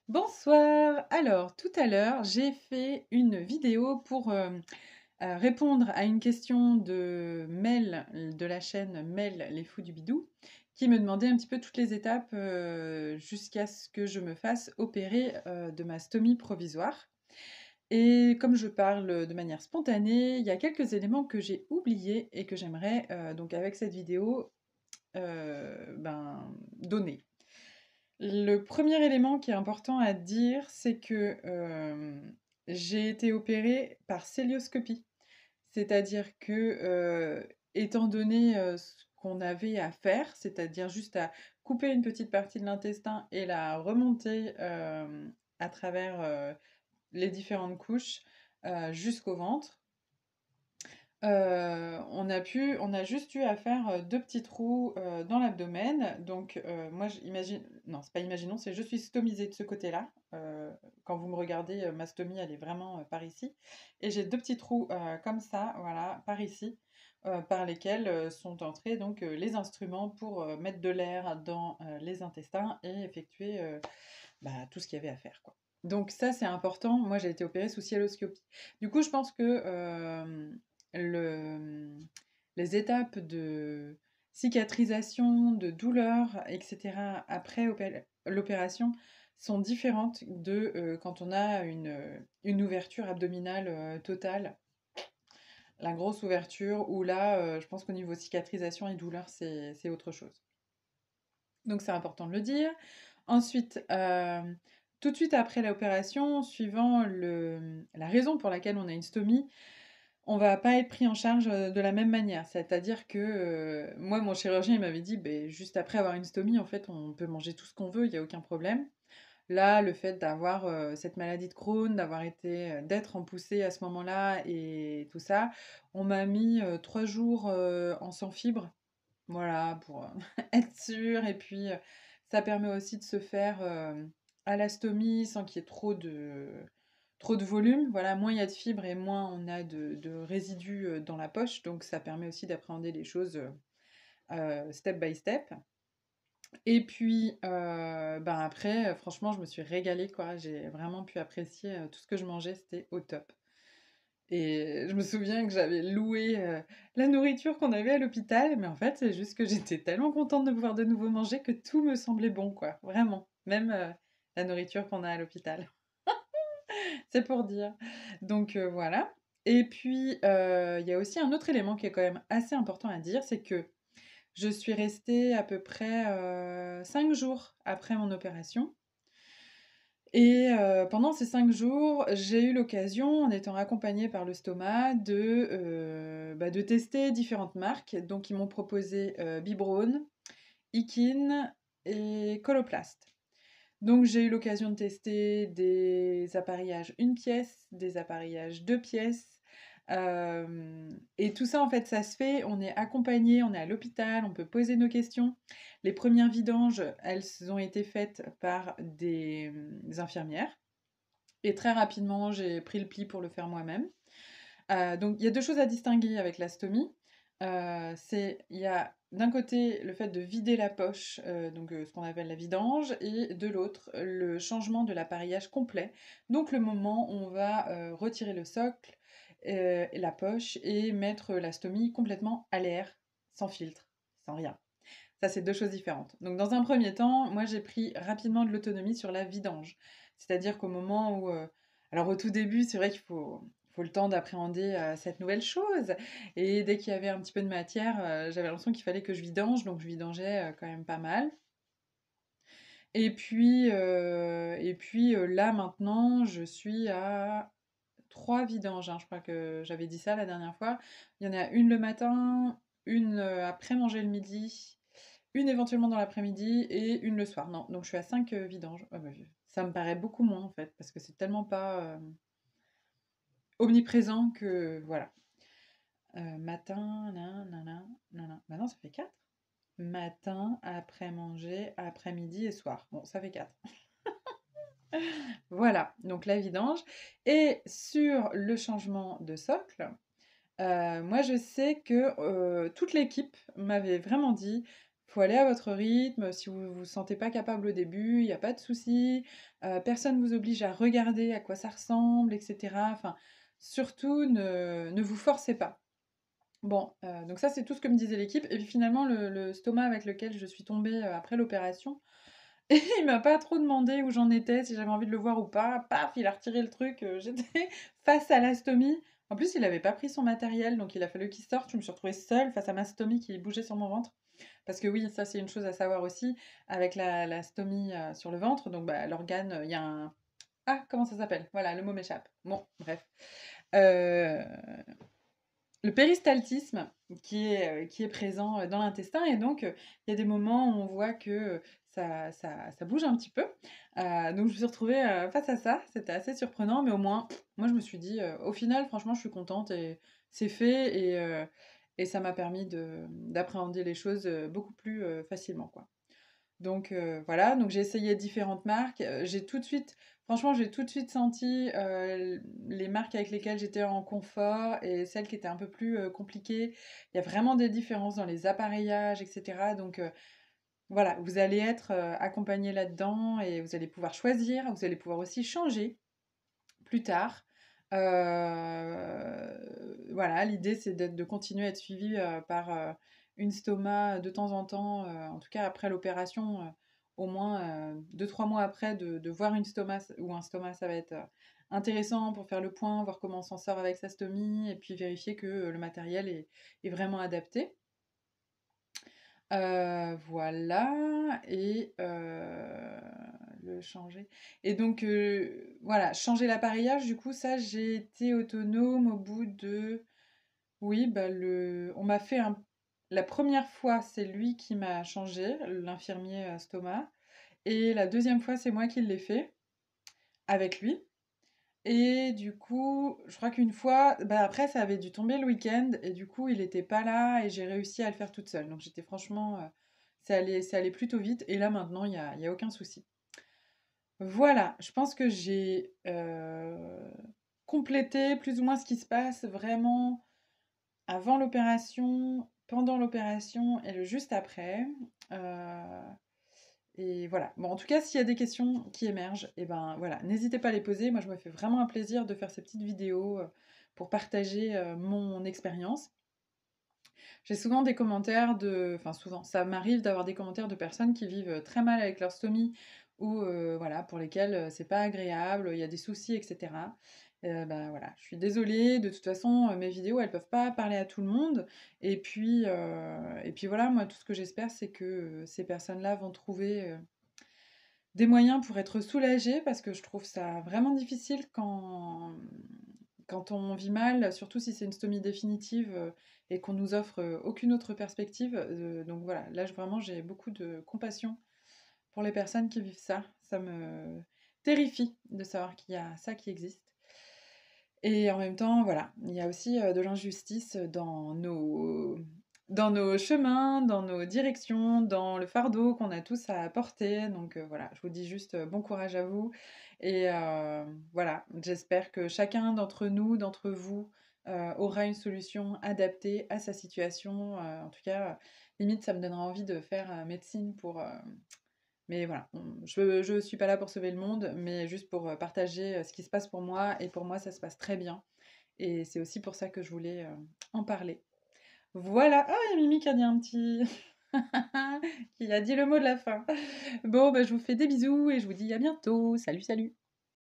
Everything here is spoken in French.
Bonsoir. Alors, tout à l'heure, j'ai fait une vidéo pour répondre à une question de Mel, de la chaîne Mel, les fous du bidou, qui me demandait un petit peu toutes les étapes jusqu'à ce que je me fasse opérer de ma stomie provisoire. Et comme je parle de manière spontanée, il y a quelques éléments que j'ai oubliés et que j'aimerais donc avec cette vidéo donner. Le premier élément qui est important à dire, c'est que j'ai été opérée par cœlioscopie. C'est-à-dire que, étant donné, ce qu'on avait à faire, c'est-à-dire juste à couper une petite partie de l'intestin et la remonter, à travers, les différentes couches, jusqu'au ventre. On a juste eu à faire, 2 petits trous, dans l'abdomen. Donc, moi j'imagine non, c'est pas imaginons, c'est je suis stomisée de ce côté-là. Quand vous me regardez, ma stomie, elle est vraiment, par ici et j'ai 2 petits trous, comme ça, voilà, par ici, par lesquels, sont entrés donc, les instruments pour, mettre de l'air dans, les intestins et effectuer, tout ce qu'il y avait à faire, quoi. Donc ça, c'est important. Moi, j'ai été opérée sous cœlioscopie. Du coup, je pense que, le les étapes de cicatrisation, de douleur et cetera après l'opération sont différentes de, quand on a une ouverture abdominale, totale. La grosse ouverture où là, je pense qu'au niveau cicatrisation et douleur, c'est autre chose. Donc c'est important de le dire. Ensuite, tout de suite après l'opération, suivant la raison pour laquelle on a une stomie, on va pas être pris en charge, de la même manière. C'est-à-dire que, moi, mon chirurgien, il m'avait dit: «Beh, juste après avoir une stomie, en fait, on peut manger tout ce qu'on veut, il y a aucun problème». Là, le fait d'avoir, cette maladie de Crohn, d'être en poussée à ce moment-là et tout ça, on m'a mis, 3 jours, en sans fibre. Voilà, pour, être sûr et puis, ça permet aussi de se faire, à la stomie sans qu'il y ait trop de volume. Voilà, moins il y a de fibres et moins on a de résidus, dans la poche, donc ça permet aussi d'appréhender les choses, step by step. Et puis, après, franchement, je me suis régalée, quoi. J'ai vraiment pu apprécier, tout ce que je mangeais, c'était au top. Et je me souviens que j'avais loué, la nourriture qu'on avait à l'hôpital, mais en fait, c'est juste que j'étais tellement contente de pouvoir de nouveau manger que tout me semblait bon, quoi, vraiment. Même, la nourriture qu'on a à l'hôpital. C'est pour dire. Donc, voilà. Et puis, il y a aussi un autre élément qui est quand même assez important à dire, c'est que je suis restée à peu près, 5 jours après mon opération. Et pendant ces 5 jours, j'ai eu l'occasion, en étant accompagnée par le stomat, de tester différentes marques. Donc ils m'ont proposé, Bibrone, Ikin et Coloplast. Donc j'ai eu l'occasion de tester des appareillages 1 pièce, des appareillages 2 pièces, et tout ça, en fait, ça se fait, on est accompagné, on est à l'hôpital, on peut poser nos questions. Les premières vidanges, elles ont été faites par des infirmières et très rapidement, j'ai pris le pli pour le faire moi-même. Donc il y a 2 choses à distinguer avec la stomie. Il y a d'un côté le fait de vider la poche, ce qu'on appelle la vidange et de l'autre, le changement de l'appareillage complet. Donc le moment où on va, retirer le socle, et la poche et mettre la stomie complètement à l'air, sans filtre, sans rien. Ça, c'est 2 choses différentes. Donc dans un premier temps, moi j'ai pris rapidement de l'autonomie sur la vidange. C'est-à-dire qu'au moment où, alors au tout début, c'est vrai qu'il faut le temps d'appréhender, cette nouvelle chose et dès qu'il y avait un petit peu de matière, j'avais l'impression qu'il fallait que je vidange, donc je vidangeais, quand même pas mal. Là maintenant, je suis à 3 vidanges, hein. Je crois que j'avais dit ça la dernière fois. Il y en a une le matin, une, après manger le midi, une éventuellement dans l'après-midi et une le soir. Non, donc je suis à 5 vidanges. Ah bah, ça me paraît beaucoup moins en fait, parce que c'est tellement pas omniprésent que voilà. Matin, Bah non, ça fait 4. Matin, après-manger, après-midi et soir. Bon, ça fait 4. Voilà, donc la vidange. Et sur le changement de socle, moi je sais que toute l'équipe m'avait vraiment dit faut aller à votre rythme. Si vous vous sentez pas capable au début, il y a pas de souci. Personne vous oblige à regarder à quoi ça ressemble et cetera. Enfin, surtout ne vous forcez pas. Bon, donc ça, c'est tout ce que me disait l'équipe et puis finalement le stoma avec lequel je suis tombée, après l'opération, il m'a pas trop demandé où j'en étais, si j'avais envie de le voir ou pas. Paf, il a retiré le truc, j'étais face à la stomie. En plus, il avait pas pris son matériel, donc il a fallu qu'il sorte. Je me suis retrouvée seule face à ma stomie qui bougeait sur mon ventre. Parce que oui, ça, c'est une chose à savoir aussi avec la stomie, sur le ventre, donc bah, l'organe, il y a un ah, comment ça s'appelle? Voilà, le mot m'échappe. Bon, bref. Heu le péristaltisme qui est présent, dans l'intestin et donc il y a des moments où on voit que, ça bouge un petit peu. Donc je me suis retrouvée, face à ça. C'était assez surprenant, mais au moins, moi je me suis dit, «Au final, franchement, je suis contente et c'est fait» et ça m'a permis d'appréhender les choses, beaucoup plus, facilement, quoi. Donc voilà, donc j'ai essayé différentes marques, j'ai tout de suite franchement, j'ai tout de suite senti, les marques avec lesquelles j'étais en confort et celles qui étaient un peu plus, compliquées. Il y a vraiment des différences dans les appareillages et cetera donc voilà, vous allez être, accompagnés là-dedans et vous allez pouvoir choisir, vous allez pouvoir aussi changer plus tard. Voilà, l'idée c'est de continuer à être suivi, par, une stoma de temps en temps, en tout cas après l'opération, au moins, 2-3 mois après de voir une stoma ou un stoma, ça va être, intéressant pour faire le point, voir comment on s'en sort avec sa stomie et puis vérifier que, le matériel est vraiment adapté. Voilà et le changer et donc voilà, changer l'appareillage, du coup, ça, j'ai été autonome au bout de oui, bah, le on m'a fait un la première fois, c'est lui qui m'a changé, l'infirmier, stoma et la deuxième fois, c'est moi qui l'ai fait avec lui et du coup, je crois qu'une fois, bah, après ça avait dû tomber le week-end et du coup, il était pas là et j'ai réussi à le faire toute seule. Donc j'étais franchement, c'est allé plutôt vite et là maintenant il y a aucun souci. Voilà, je pense que j'ai, complété plus ou moins ce qui se passe vraiment avant l'opération, pendant l'opération et le juste après. Heu et voilà. Bon, en tout cas, s'il y a des questions qui émergent, et ben voilà, n'hésitez pas à les poser. Moi, je me fais vraiment un plaisir de faire ces petites vidéos pour partager mon expérience. J'ai souvent des commentaires enfin souvent, ça m'arrive d'avoir des commentaires de personnes qui vivent très mal avec leur stomie ou voilà, pour lesquelles c'est pas agréable, il y a des soucis, etc. Ben voilà, je suis désolée. De toute façon, mes vidéos, elles peuvent pas parler à tout le monde. Et puis voilà, moi, tout ce que j'espère, c'est que ces personnes-là vont trouver des moyens pour être soulagées parce que je trouve ça vraiment difficile quand on vit mal, surtout si c'est une stomie définitive, et qu'on nous offre, aucune autre perspective, donc voilà, là vraiment j'ai beaucoup de compassion pour les personnes qui vivent ça. Ça me terrifie de savoir qu'il y a ça qui existe et en même temps, voilà, il y a aussi, de l'injustice dans nos chemins, dans nos directions, dans le fardeau qu'on a tous à porter. Donc voilà, je vous dis juste, bon courage à vous et voilà, j'espère que chacun d'entre nous, d'entre vous, aura une solution adaptée à sa situation. En tout cas, limite ça me donnera envie de faire, médecine mais voilà, je suis pas là pour sauver le monde, mais juste pour, partager, ce qui se passe pour moi et pour moi ça se passe très bien et c'est aussi pour ça que je voulais, en parler. Voilà! Ah, il y a Mimi qui a dit un petit qui a dit le mot de la fin. Bon, bah, je vous fais des bisous et je vous dis à bientôt. Salut, salut!